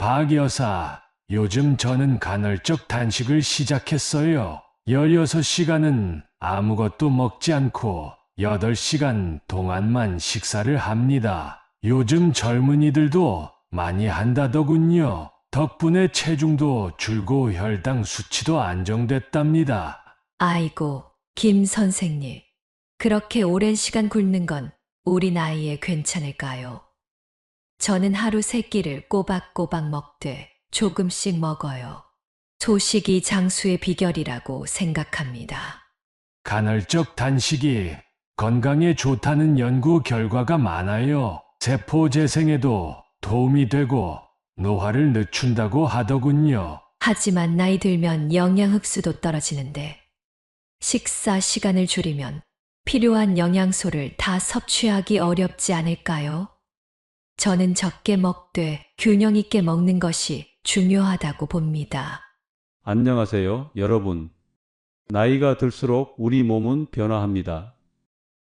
박 여사, 요즘 저는 간헐적 단식을 시작했어요. 16시간은 아무것도 먹지 않고 8시간 동안만 식사를 합니다. 요즘 젊은이들도 많이 한다더군요. 덕분에 체중도 줄고 혈당 수치도 안정됐답니다. 아이고, 김 선생님. 그렇게 오랜 시간 굶는 건 우리 나이에 괜찮을까요? 저는 하루 3끼를 꼬박꼬박 먹되 조금씩 먹어요. 소식이 장수의 비결이라고 생각합니다. 간헐적 단식이 건강에 좋다는 연구 결과가 많아요. 세포 재생에도 도움이 되고 노화를 늦춘다고 하더군요. 하지만 나이 들면 영양 흡수도 떨어지는데 식사 시간을 줄이면 필요한 영양소를 다 섭취하기 어렵지 않을까요? 저는 적게 먹되 균형 있게 먹는 것이 중요하다고 봅니다. 안녕하세요, 여러분. 나이가 들수록 우리 몸은 변화합니다.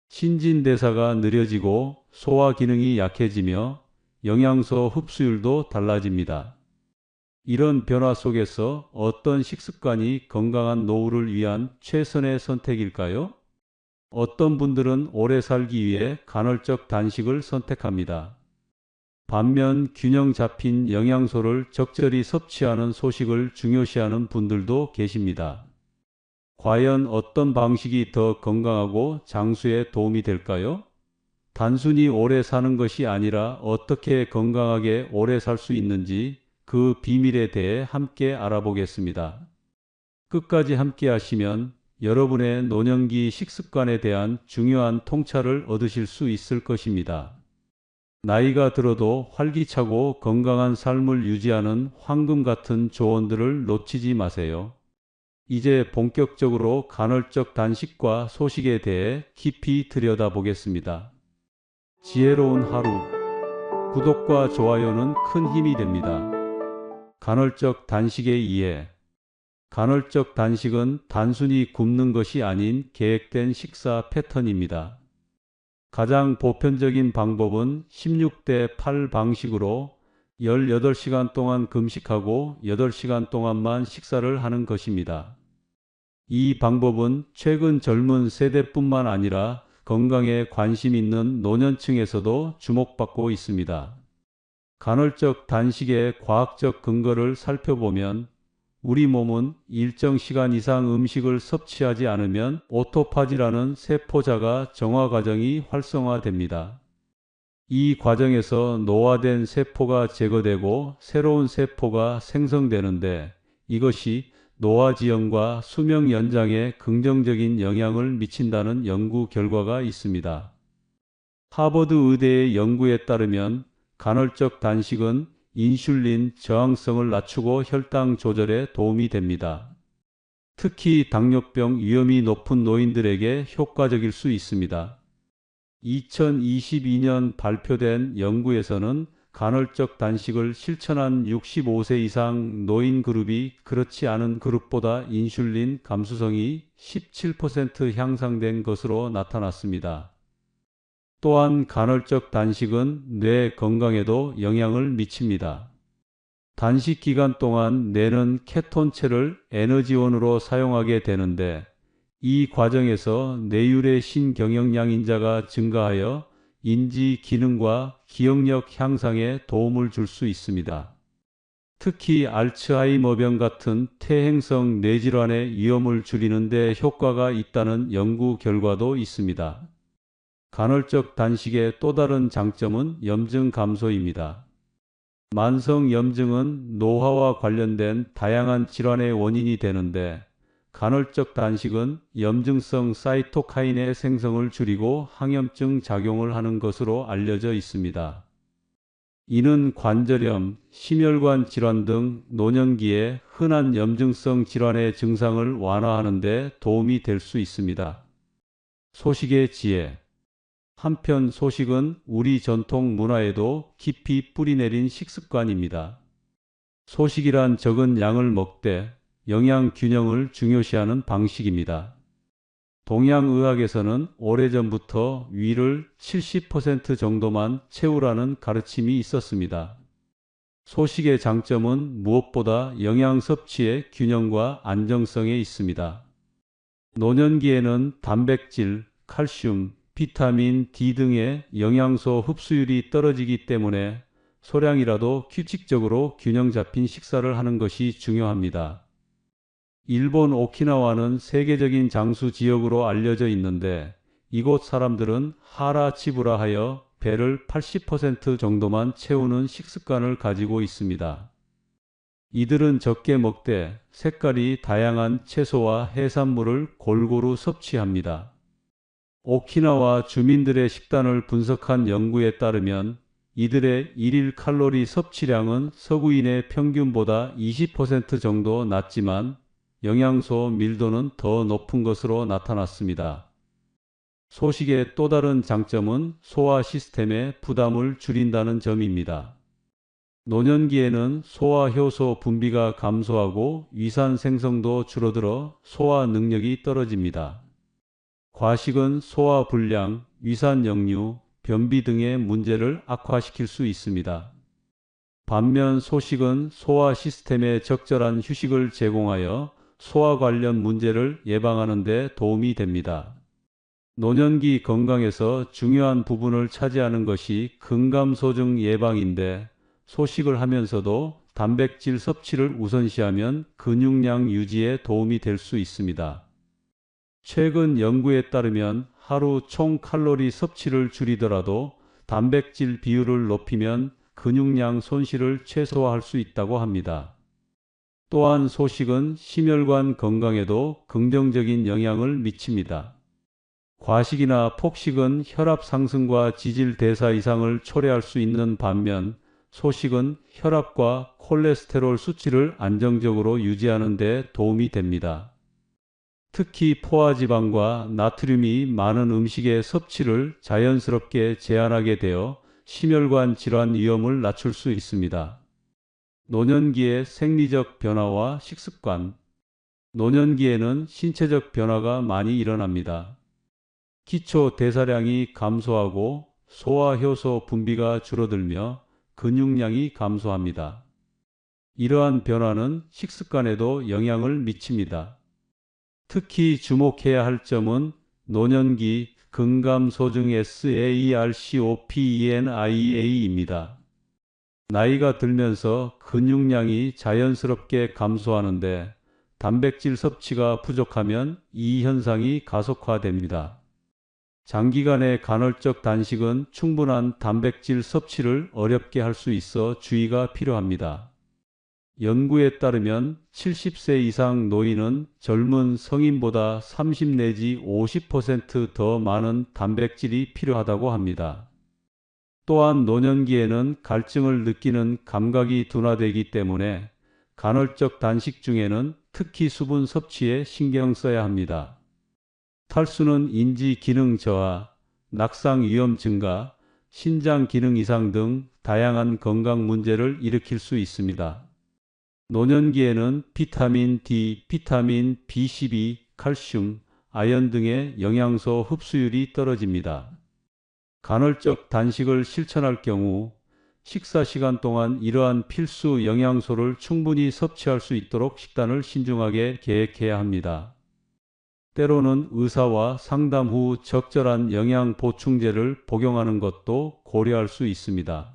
신진대사가 느려지고 소화 기능이 약해지며 영양소 흡수율도 달라집니다. 이런 변화 속에서 어떤 식습관이 건강한 노후를 위한 최선의 선택일까요? 어떤 분들은 오래 살기 위해 간헐적 단식을 선택합니다. 반면 균형 잡힌 영양소를 적절히 섭취하는 소식을 중요시하는 분들도 계십니다. 과연 어떤 방식이 더 건강하고 장수에 도움이 될까요? 단순히 오래 사는 것이 아니라 어떻게 건강하게 오래 살 수 있는지 그 비밀에 대해 함께 알아보겠습니다. 끝까지 함께 하시면 여러분의 노년기 식습관에 대한 중요한 통찰을 얻으실 수 있을 것입니다. 나이가 들어도 활기차고 건강한 삶을 유지하는 황금 같은 조언들을 놓치지 마세요. 이제 본격적으로 간헐적 단식과 소식에 대해 깊이 들여다보겠습니다. 지혜로운 하루. 구독과 좋아요는 큰 힘이 됩니다. 간헐적 단식의 이해. 간헐적 단식은 단순히 굶는 것이 아닌 계획된 식사 패턴입니다. 가장 보편적인 방법은 16대 8 방식으로 18시간 동안 금식하고 8시간 동안만 식사를 하는 것입니다. 이 방법은 최근 젊은 세대뿐만 아니라 건강에 관심 있는 노년층에서도 주목받고 있습니다. 간헐적 단식의 과학적 근거를 살펴보면 우리 몸은 일정 시간 이상 음식을 섭취하지 않으면 오토파지라는 세포자가 정화 과정이 활성화됩니다. 이 과정에서 노화된 세포가 제거되고 새로운 세포가 생성되는데 이것이 노화 지연과 수명 연장에 긍정적인 영향을 미친다는 연구 결과가 있습니다. 하버드 의대의 연구에 따르면 간헐적 단식은 인슐린 저항성을 낮추고 혈당 조절에 도움이 됩니다. 특히 당뇨병 위험이 높은 노인들에게 효과적일 수 있습니다. 2022년 발표된 연구에서는 간헐적 단식을 실천한 65세 이상 노인 그룹이 그렇지 않은 그룹보다 인슐린 감수성이 17% 향상된 것으로 나타났습니다. 또한 간헐적 단식은 뇌 건강에도 영향을 미칩니다. 단식 기간 동안 뇌는 케톤체를 에너지원으로 사용하게 되는데 이 과정에서 뇌율의 신경영양인자가 증가하여 인지 기능과 기억력 향상에 도움을 줄 수 있습니다. 특히 알츠하이머병 같은 퇴행성 뇌질환의 위험을 줄이는 데 효과가 있다는 연구 결과도 있습니다. 간헐적 단식의 또 다른 장점은 염증 감소입니다. 만성 염증은 노화와 관련된 다양한 질환의 원인이 되는데 간헐적 단식은 염증성 사이토카인의 생성을 줄이고 항염증 작용을 하는 것으로 알려져 있습니다. 이는 관절염, 심혈관 질환 등 노년기에 흔한 염증성 질환의 증상을 완화하는 데 도움이 될 수 있습니다. 소식의 지혜. 한편 소식은 우리 전통 문화에도 깊이 뿌리내린 식습관입니다. 소식이란 적은 양을 먹되 영양 균형을 중요시하는 방식입니다. 동양의학에서는 오래전부터 위를 70% 정도만 채우라는 가르침이 있었습니다. 소식의 장점은 무엇보다 영양 섭취의 균형과 안정성에 있습니다. 노년기에는 단백질, 칼슘, 비타민 D 등의 영양소 흡수율이 떨어지기 때문에 소량이라도 규칙적으로 균형 잡힌 식사를 하는 것이 중요합니다. 일본 오키나와는 세계적인 장수 지역으로 알려져 있는데 이곳 사람들은 하라치부라 하여 배를 80% 정도만 채우는 식습관을 가지고 있습니다. 이들은 적게 먹되 색깔이 다양한 채소와 해산물을 골고루 섭취합니다. 오키나와 주민들의 식단을 분석한 연구에 따르면 이들의 일일 칼로리 섭취량은 서구인의 평균보다 20% 정도 낮지만 영양소 밀도는 더 높은 것으로 나타났습니다. 소식의 또 다른 장점은 소화 시스템의 부담을 줄인다는 점입니다. 노년기에는 소화 효소 분비가 감소하고 위산 생성도 줄어들어 소화 능력이 떨어집니다. 과식은 소화 불량, 위산 역류, 변비 등의 문제를 악화시킬 수 있습니다. 반면 소식은 소화 시스템에 적절한 휴식을 제공하여 소화 관련 문제를 예방하는 데 도움이 됩니다. 노년기 건강에서 중요한 부분을 차지하는 것이 근감소증 예방인데 소식을 하면서도 단백질 섭취를 우선시하면 근육량 유지에 도움이 될 수 있습니다. 최근 연구에 따르면 하루 총 칼로리 섭취를 줄이더라도 단백질 비율을 높이면 근육량 손실을 최소화할 수 있다고 합니다. 또한 소식은 심혈관 건강에도 긍정적인 영향을 미칩니다. 과식이나 폭식은 혈압 상승과 지질 대사 이상을 초래할 수 있는 반면 소식은 혈압과 콜레스테롤 수치를 안정적으로 유지하는 데 도움이 됩니다. 특히 포화지방과 나트륨이 많은 음식의 섭취를 자연스럽게 제한하게 되어 심혈관 질환 위험을 낮출 수 있습니다. 노년기의 생리적 변화와 식습관. 노년기에는 신체적 변화가 많이 일어납니다. 기초 대사량이 감소하고 소화효소 분비가 줄어들며 근육량이 감소합니다. 이러한 변화는 식습관에도 영향을 미칩니다. 특히 주목해야 할 점은 노년기 근감소증 SARCOPENIA입니다. 나이가 들면서 근육량이 자연스럽게 감소하는데 단백질 섭취가 부족하면 이 현상이 가속화됩니다. 장기간의 간헐적 단식은 충분한 단백질 섭취를 어렵게 할 수 있어 주의가 필요합니다. 연구에 따르면 70세 이상 노인은 젊은 성인보다 30 내지 50% 더 많은 단백질이 필요하다고 합니다. 또한 노년기에는 갈증을 느끼는 감각이 둔화되기 때문에 간헐적 단식 중에는 특히 수분 섭취에 신경 써야 합니다. 탈수는 인지 기능 저하, 낙상 위험 증가, 신장 기능 이상 등 다양한 건강 문제를 일으킬 수 있습니다. 노년기에는 비타민 D, 비타민 B12, 칼슘, 아연 등의 영양소 흡수율이 떨어집니다. 간헐적 단식을 실천할 경우 식사 시간 동안 이러한 필수 영양소를 충분히 섭취할 수 있도록 식단을 신중하게 계획해야 합니다. 때로는 의사와 상담 후 적절한 영양 보충제를 복용하는 것도 고려할 수 있습니다.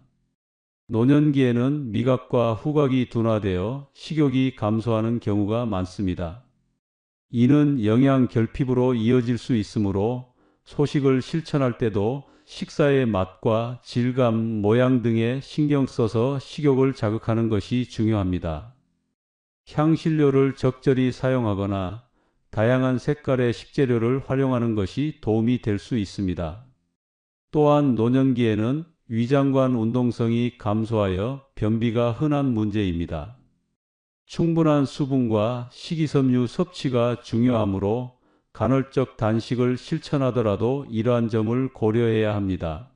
노년기에는 미각과 후각이 둔화되어 식욕이 감소하는 경우가 많습니다. 이는 영양 결핍으로 이어질 수 있으므로 소식을 실천할 때도 식사의 맛과 질감, 모양 등에 신경 써서 식욕을 자극하는 것이 중요합니다. 향신료를 적절히 사용하거나 다양한 색깔의 식재료를 활용하는 것이 도움이 될 수 있습니다. 또한 노년기에는 위장관 운동성이 감소하여 변비가 흔한 문제입니다. 충분한 수분과 식이섬유 섭취가 중요하므로 간헐적 단식을 실천하더라도 이러한 점을 고려해야 합니다.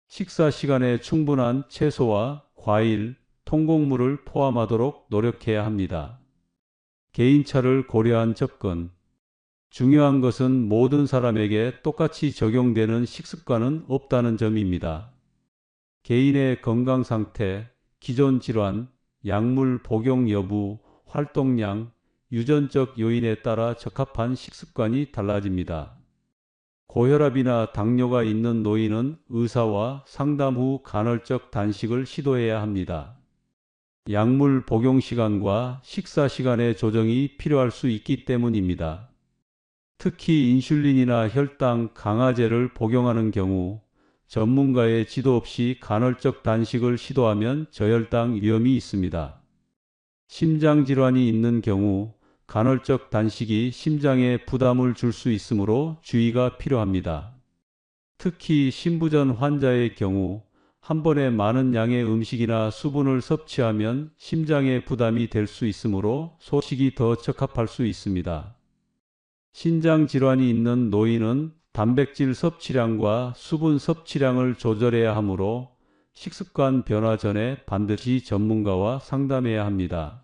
식사 시간에 충분한 채소와 과일, 통곡물을 포함하도록 노력해야 합니다. 개인차를 고려한 접근. 중요한 것은 모든 사람에게 똑같이 적용되는 식습관은 없다는 점입니다. 개인의 건강 상태, 기존 질환, 약물 복용 여부, 활동량, 유전적 요인에 따라 적합한 식습관이 달라집니다. 고혈압이나 당뇨가 있는 노인은 의사와 상담 후 간헐적 단식을 시도해야 합니다. 약물 복용 시간과 식사 시간의 조정이 필요할 수 있기 때문입니다. 특히 인슐린이나 혈당 강화제를 복용하는 경우 전문가의 지도 없이 간헐적 단식을 시도하면 저혈당 위험이 있습니다. 심장 질환이 있는 경우 간헐적 단식이 심장에 부담을 줄 수 있으므로 주의가 필요합니다. 특히 신부전 환자의 경우 한 번에 많은 양의 음식이나 수분을 섭취하면 심장에 부담이 될 수 있으므로 소식이 더 적합할 수 있습니다. 신장 질환이 있는 노인은 단백질 섭취량과 수분 섭취량을 조절해야 하므로 식습관 변화 전에 반드시 전문가와 상담해야 합니다.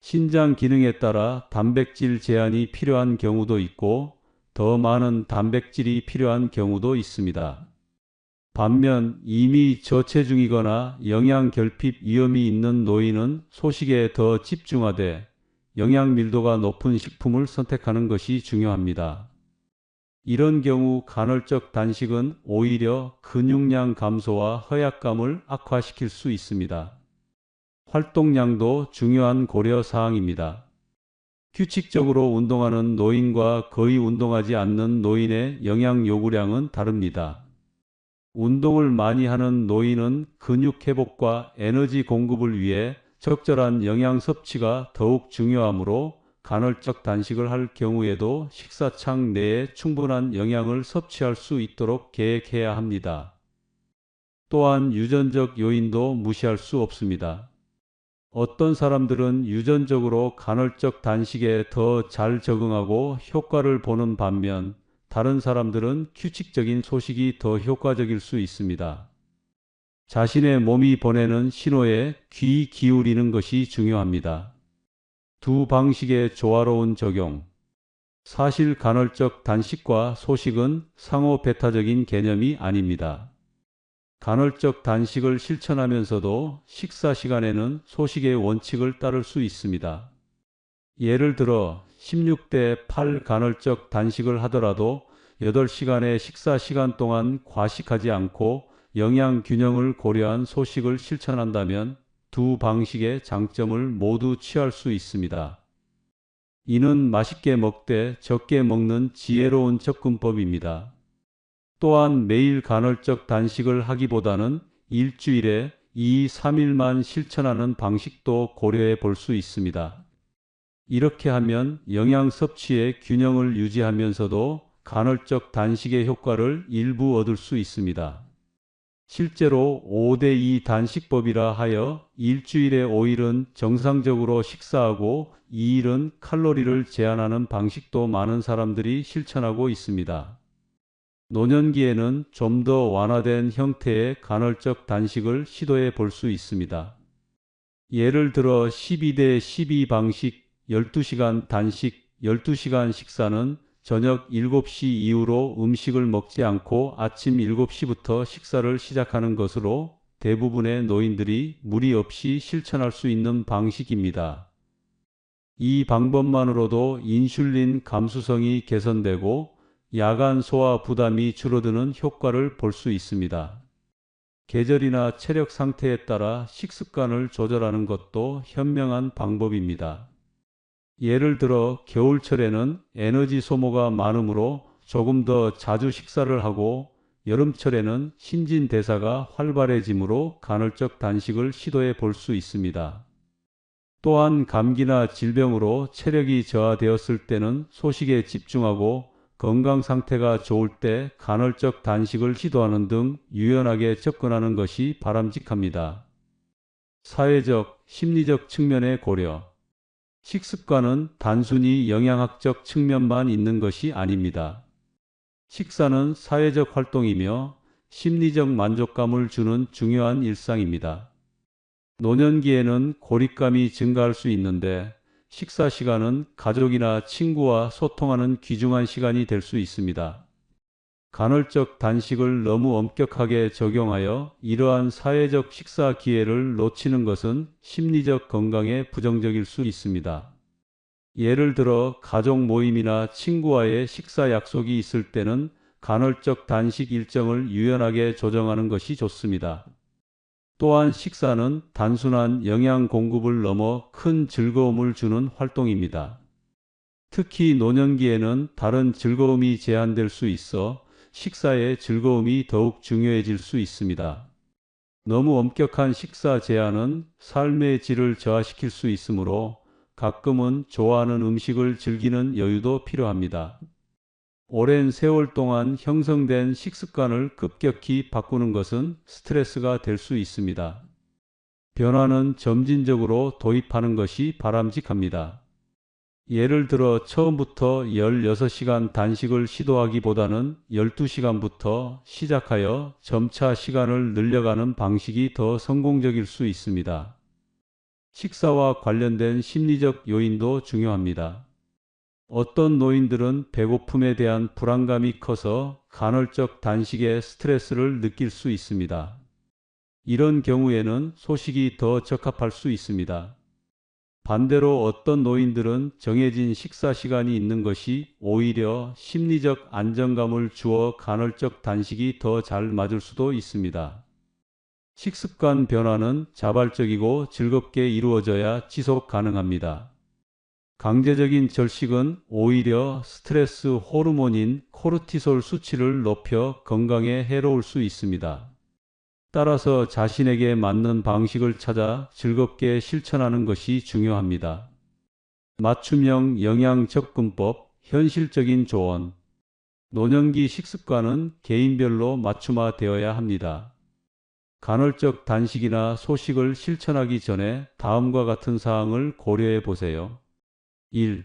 신장 기능에 따라 단백질 제한이 필요한 경우도 있고 더 많은 단백질이 필요한 경우도 있습니다. 반면 이미 저체중이거나 영양 결핍 위험이 있는 노인은 소식에 더 집중하되 영양 밀도가 높은 식품을 선택하는 것이 중요합니다. 이런 경우 간헐적 단식은 오히려 근육량 감소와 허약감을 악화시킬 수 있습니다. 활동량도 중요한 고려 사항입니다. 규칙적으로 운동하는 노인과 거의 운동하지 않는 노인의 영양 요구량은 다릅니다. 운동을 많이 하는 노인은 근육 회복과 에너지 공급을 위해 적절한 영양 섭취가 더욱 중요하므로 간헐적 단식을 할 경우에도 식사창 내에 충분한 영양을 섭취할 수 있도록 계획해야 합니다. 또한 유전적 요인도 무시할 수 없습니다. 어떤 사람들은 유전적으로 간헐적 단식에 더 잘 적응하고 효과를 보는 반면 다른 사람들은 규칙적인 소식이 더 효과적일 수 있습니다. 자신의 몸이 보내는 신호에 귀 기울이는 것이 중요합니다. 두 방식의 조화로운 적용. 사실 간헐적 단식과 소식은 상호 배타적인 개념이 아닙니다. 간헐적 단식을 실천하면서도 식사 시간에는 소식의 원칙을 따를 수 있습니다. 예를 들어 16대 8 간헐적 단식을 하더라도 8시간의 식사 시간 동안 과식하지 않고 영양 균형을 고려한 소식을 실천한다면 두 방식의 장점을 모두 취할 수 있습니다. 이는 맛있게 먹되 적게 먹는 지혜로운 접근법입니다. 또한 매일 간헐적 단식을 하기보다는 일주일에 2, 3일만 실천하는 방식도 고려해 볼 수 있습니다. 이렇게 하면 영양 섭취의 균형을 유지하면서도 간헐적 단식의 효과를 일부 얻을 수 있습니다. 실제로 5대2 단식법이라 하여 일주일에 5일은 정상적으로 식사하고 2일은 칼로리를 제한하는 방식도 많은 사람들이 실천하고 있습니다. 노년기에는 좀 더 완화된 형태의 간헐적 단식을 시도해 볼 수 있습니다. 예를 들어 12대12 방식, 12시간 단식, 12시간 식사는 저녁 7시 이후로 음식을 먹지 않고 아침 7시부터 식사를 시작하는 것으로 대부분의 노인들이 무리 없이 실천할 수 있는 방식입니다. 이 방법만으로도 인슐린 감수성이 개선되고 야간 소화 부담이 줄어드는 효과를 볼 수 있습니다. 계절이나 체력 상태에 따라 식습관을 조절하는 것도 현명한 방법입니다. 예를 들어 겨울철에는 에너지 소모가 많으므로 조금 더 자주 식사를 하고 여름철에는 신진대사가 활발해지므로 간헐적 단식을 시도해 볼 수 있습니다. 또한 감기나 질병으로 체력이 저하되었을 때는 소식에 집중하고 건강 상태가 좋을 때 간헐적 단식을 시도하는 등 유연하게 접근하는 것이 바람직합니다. 사회적, 심리적 측면의 고려. 식습관은 단순히 영양학적 측면만 있는 것이 아닙니다. 식사는 사회적 활동이며 심리적 만족감을 주는 중요한 일상입니다. 노년기에는 고립감이 증가할 수 있는데 식사 시간은 가족이나 친구와 소통하는 귀중한 시간이 될 수 있습니다. 간헐적 단식을 너무 엄격하게 적용하여 이러한 사회적 식사 기회를 놓치는 것은 심리적 건강에 부정적일 수 있습니다. 예를 들어 가족 모임이나 친구와의 식사 약속이 있을 때는 간헐적 단식 일정을 유연하게 조정하는 것이 좋습니다. 또한 식사는 단순한 영양 공급을 넘어 큰 즐거움을 주는 활동입니다. 특히 노년기에는 다른 즐거움이 제한될 수 있어 식사의 즐거움이 더욱 중요해질 수 있습니다. 너무 엄격한 식사 제한은 삶의 질을 저하시킬 수 있으므로 가끔은 좋아하는 음식을 즐기는 여유도 필요합니다. 오랜 세월 동안 형성된 식습관을 급격히 바꾸는 것은 스트레스가 될 수 있습니다. 변화는 점진적으로 도입하는 것이 바람직합니다. 예를 들어 처음부터 16시간 단식을 시도하기보다는 12시간부터 시작하여 점차 시간을 늘려가는 방식이 더 성공적일 수 있습니다. 식사와 관련된 심리적 요인도 중요합니다. 어떤 노인들은 배고픔에 대한 불안감이 커서 간헐적 단식에 스트레스를 느낄 수 있습니다. 이런 경우에는 소식이 더 적합할 수 있습니다. 반대로 어떤 노인들은 정해진 식사 시간이 있는 것이 오히려 심리적 안정감을 주어 간헐적 단식이 더 잘 맞을 수도 있습니다. 식습관 변화는 자발적이고 즐겁게 이루어져야 지속 가능합니다. 강제적인 절식은 오히려 스트레스 호르몬인 코르티솔 수치를 높여 건강에 해로울 수 있습니다. 따라서 자신에게 맞는 방식을 찾아 즐겁게 실천하는 것이 중요합니다. 맞춤형 영양 접근법, 현실적인 조언. 노년기 식습관은 개인별로 맞춤화되어야 합니다. 간헐적 단식이나 소식을 실천하기 전에 다음과 같은 사항을 고려해 보세요. 1.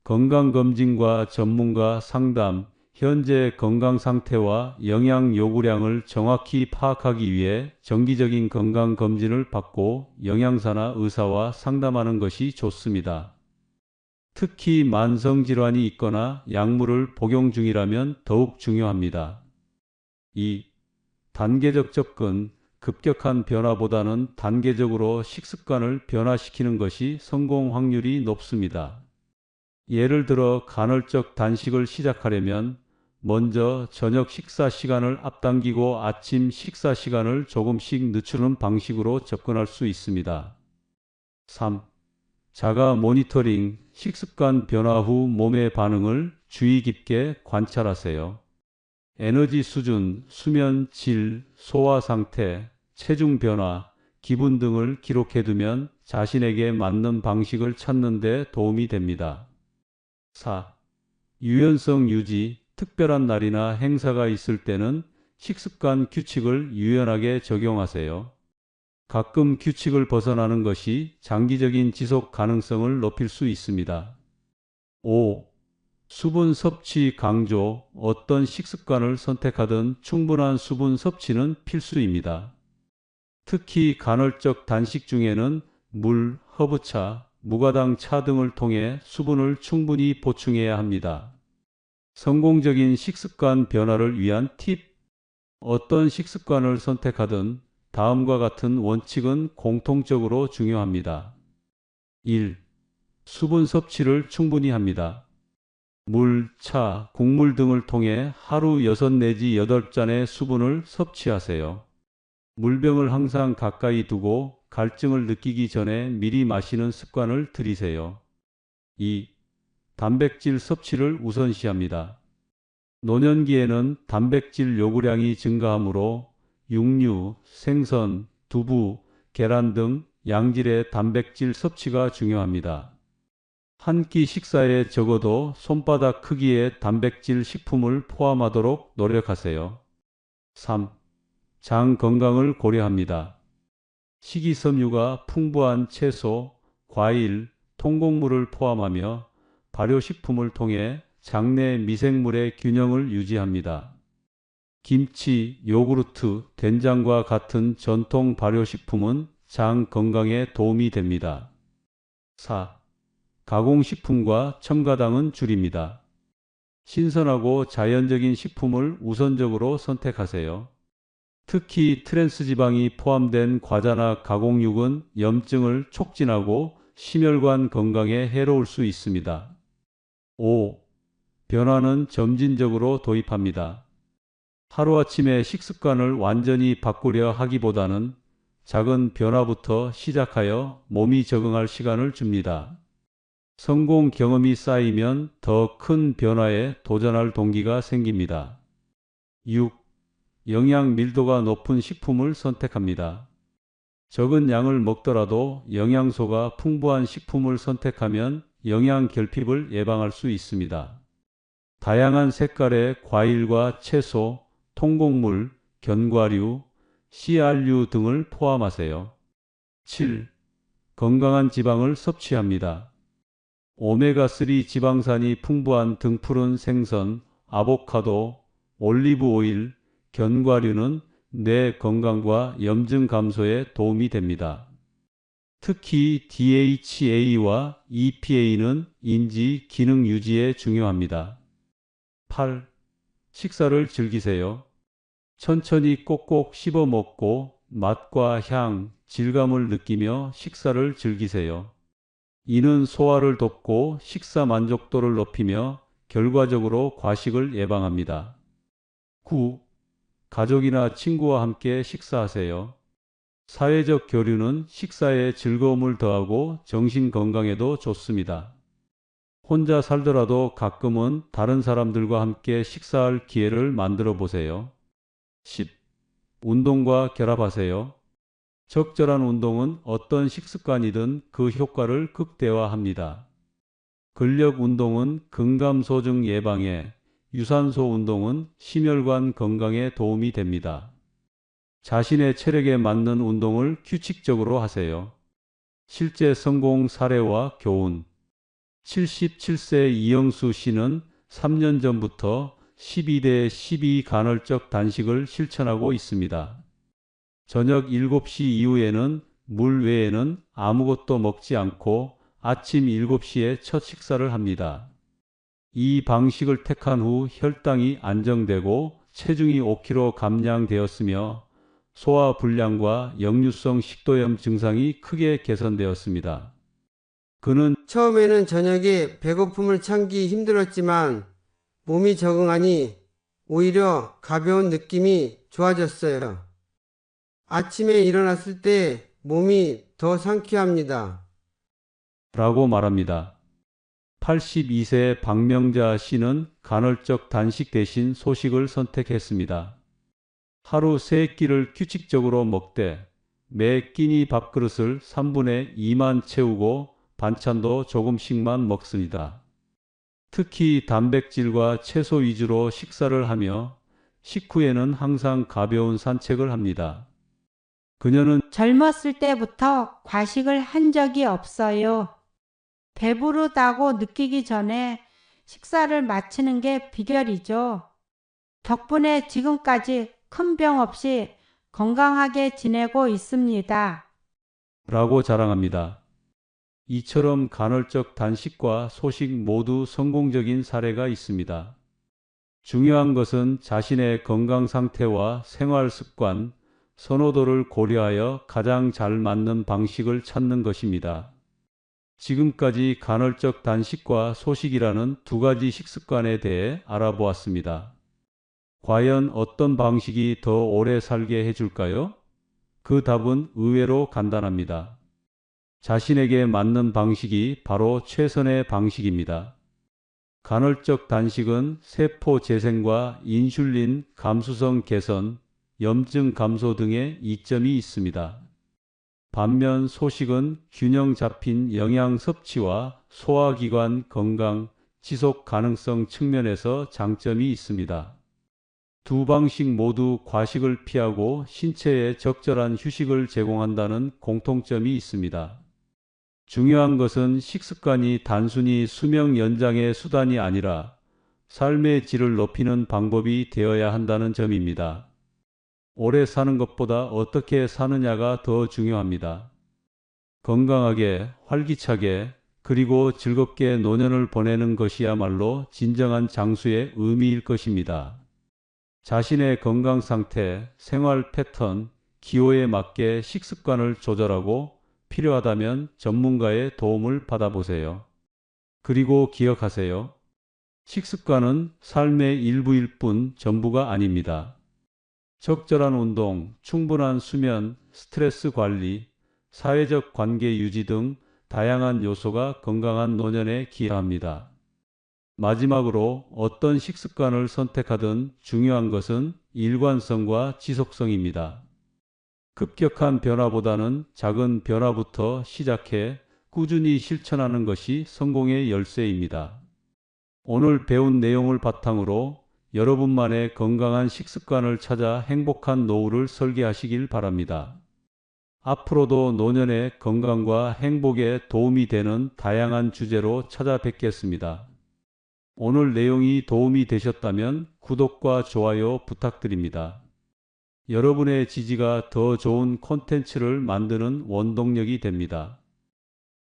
건강검진과 전문가 상담. 현재 건강 상태와 영양 요구량을 정확히 파악하기 위해 정기적인 건강 검진을 받고 영양사나 의사와 상담하는 것이 좋습니다. 특히 만성 질환이 있거나 약물을 복용 중이라면 더욱 중요합니다. 2. 단계적 접근. 급격한 변화보다는 단계적으로 식습관을 변화시키는 것이 성공 확률이 높습니다. 예를 들어 간헐적 단식을 시작하려면 먼저 저녁 식사 시간을 앞당기고 아침 식사 시간을 조금씩 늦추는 방식으로 접근할 수 있습니다. 3. 자가 모니터링. 식습관 변화 후 몸의 반응을 주의 깊게 관찰하세요. 에너지 수준, 수면 질, 소화 상태, 체중 변화, 기분 등을 기록해두면 자신에게 맞는 방식을 찾는 데 도움이 됩니다. 4. 유연성 유지. 특별한 날이나 행사가 있을 때는 식습관 규칙을 유연하게 적용하세요. 가끔 규칙을 벗어나는 것이 장기적인 지속 가능성을 높일 수 있습니다. 5. 수분 섭취 강조. 어떤 식습관을 선택하든 충분한 수분 섭취는 필수입니다. 특히 간헐적 단식 중에는 물, 허브차, 무가당 차 등을 통해 수분을 충분히 보충해야 합니다. 성공적인 식습관 변화를 위한 팁. 어떤 식습관을 선택하든 다음과 같은 원칙은 공통적으로 중요합니다. 1. 수분 섭취를 충분히 합니다. 물, 차, 국물 등을 통해 하루 6 내지 8잔의 수분을 섭취하세요. 물병을 항상 가까이 두고 갈증을 느끼기 전에 미리 마시는 습관을 들이세요. 2. 단백질 섭취를 우선시합니다. 노년기에는 단백질 요구량이 증가하므로 육류, 생선, 두부, 계란 등 양질의 단백질 섭취가 중요합니다. 한 끼 식사에 적어도 손바닥 크기의 단백질 식품을 포함하도록 노력하세요. 3. 장 건강을 고려합니다. 식이섬유가 풍부한 채소, 과일, 통곡물을 포함하며 발효식품을 통해 장내 미생물의 균형을 유지합니다. 김치, 요구르트, 된장과 같은 전통 발효식품은 장 건강에 도움이 됩니다. 4. 가공식품과 첨가당은 줄입니다. 신선하고 자연적인 식품을 우선적으로 선택하세요. 특히 트랜스지방이 포함된 과자나 가공육은 염증을 촉진하고 심혈관 건강에 해로울 수 있습니다. 5. 변화는 점진적으로 도입합니다. 하루아침에 식습관을 완전히 바꾸려 하기보다는 작은 변화부터 시작하여 몸이 적응할 시간을 줍니다. 성공 경험이 쌓이면 더 큰 변화에 도전할 동기가 생깁니다. 6. 영양 밀도가 높은 식품을 선택합니다. 적은 양을 먹더라도 영양소가 풍부한 식품을 선택하면 영양 결핍을 예방할 수 있습니다. 다양한 색깔의 과일과 채소, 통곡물, 견과류, 씨알류 등을 포함하세요. 7. 건강한 지방을 섭취합니다. 오메가3 지방산이 풍부한 등푸른 생선, 아보카도, 올리브 오일, 견과류는 뇌 건강과 염증 감소에 도움이 됩니다. 특히 DHA와 EPA는 인지 기능 유지에 중요합니다. 8. 식사를 즐기세요. 천천히 꼭꼭 씹어 먹고 맛과 향, 질감을 느끼며 식사를 즐기세요. 이는 소화를 돕고 식사 만족도를 높이며 결과적으로 과식을 예방합니다. 9. 가족이나 친구와 함께 식사하세요. 사회적 교류는 식사에 즐거움을 더하고 정신 건강에도 좋습니다. 혼자 살더라도 가끔은 다른 사람들과 함께 식사할 기회를 만들어 보세요. 10. 운동과 결합하세요. 적절한 운동은 어떤 식습관이든 그 효과를 극대화합니다. 근력 운동은 근감소증 예방에, 유산소 운동은 심혈관 건강에 도움이 됩니다. 자신의 체력에 맞는 운동을 규칙적으로 하세요. 실제 성공 사례와 교훈. 77세 이영수 씨는 3년 전부터 12대 12 간헐적 단식을 실천하고 있습니다. 저녁 7시 이후에는 물 외에는 아무것도 먹지 않고 아침 7시에 첫 식사를 합니다. 이 방식을 택한 후 혈당이 안정되고 체중이 5kg 감량되었으며 소화불량과 역류성 식도염 증상이 크게 개선되었습니다. 그는 처음에는 저녁에 배고픔을 참기 힘들었지만 몸이 적응하니 오히려 가벼운 느낌이 좋아졌어요. 아침에 일어났을 때 몸이 더 상쾌합니다. 라고 말합니다. 82세 박명자 씨는 간헐적 단식 대신 소식을 선택했습니다. 하루 3끼를 규칙적으로 먹되 매 끼니 밥그릇을 3분의 2만 채우고 반찬도 조금씩만 먹습니다. 특히 단백질과 채소 위주로 식사를 하며 식후에는 항상 가벼운 산책을 합니다. 그녀는 젊었을 때부터 과식을 한 적이 없어요. 배부르다고 느끼기 전에 식사를 마치는 게 비결이죠. 덕분에 지금까지 큰 병 없이 건강하게 지내고 있습니다. 라고 자랑합니다. 이처럼 간헐적 단식과 소식 모두 성공적인 사례가 있습니다. 중요한 것은 자신의 건강 상태와 생활 습관, 선호도를 고려하여 가장 잘 맞는 방식을 찾는 것입니다. 지금까지 간헐적 단식과 소식이라는 두 가지 식습관에 대해 알아보았습니다. 과연 어떤 방식이 더 오래 살게 해줄까요? 그 답은 의외로 간단합니다. 자신에게 맞는 방식이 바로 최선의 방식입니다. 간헐적 단식은 세포 재생과 인슐린 감수성 개선, 염증 감소 등의 이점이 있습니다. 반면 소식은 균형 잡힌 영양 섭취와 소화기관 건강, 지속 가능성 측면에서 장점이 있습니다. 두 방식 모두 과식을 피하고 신체에 적절한 휴식을 제공한다는 공통점이 있습니다. 중요한 것은 식습관이 단순히 수명 연장의 수단이 아니라 삶의 질을 높이는 방법이 되어야 한다는 점입니다. 오래 사는 것보다 어떻게 사느냐가 더 중요합니다. 건강하게, 활기차게, 그리고 즐겁게 노년을 보내는 것이야말로 진정한 장수의 의미일 것입니다. 자신의 건강 상태, 생활 패턴, 기호에 맞게 식습관을 조절하고 필요하다면 전문가의 도움을 받아보세요. 그리고 기억하세요. 식습관은 삶의 일부일 뿐 전부가 아닙니다. 적절한 운동, 충분한 수면, 스트레스 관리, 사회적 관계 유지 등 다양한 요소가 건강한 노년에 기여합니다. 마지막으로 어떤 식습관을 선택하든 중요한 것은 일관성과 지속성입니다. 급격한 변화보다는 작은 변화부터 시작해 꾸준히 실천하는 것이 성공의 열쇠입니다. 오늘 배운 내용을 바탕으로 여러분만의 건강한 식습관을 찾아 행복한 노후를 설계하시길 바랍니다. 앞으로도 노년의 건강과 행복에 도움이 되는 다양한 주제로 찾아뵙겠습니다. 오늘 내용이 도움이 되셨다면 구독과 좋아요 부탁드립니다. 여러분의 지지가 더 좋은 콘텐츠를 만드는 원동력이 됩니다.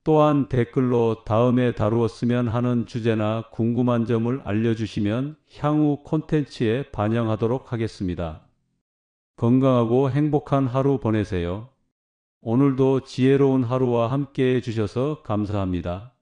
또한 댓글로 다음에 다루었으면 하는 주제나 궁금한 점을 알려주시면 향후 콘텐츠에 반영하도록 하겠습니다. 건강하고 행복한 하루 보내세요. 오늘도 지혜로운 하루와 함께 해주셔서 감사합니다.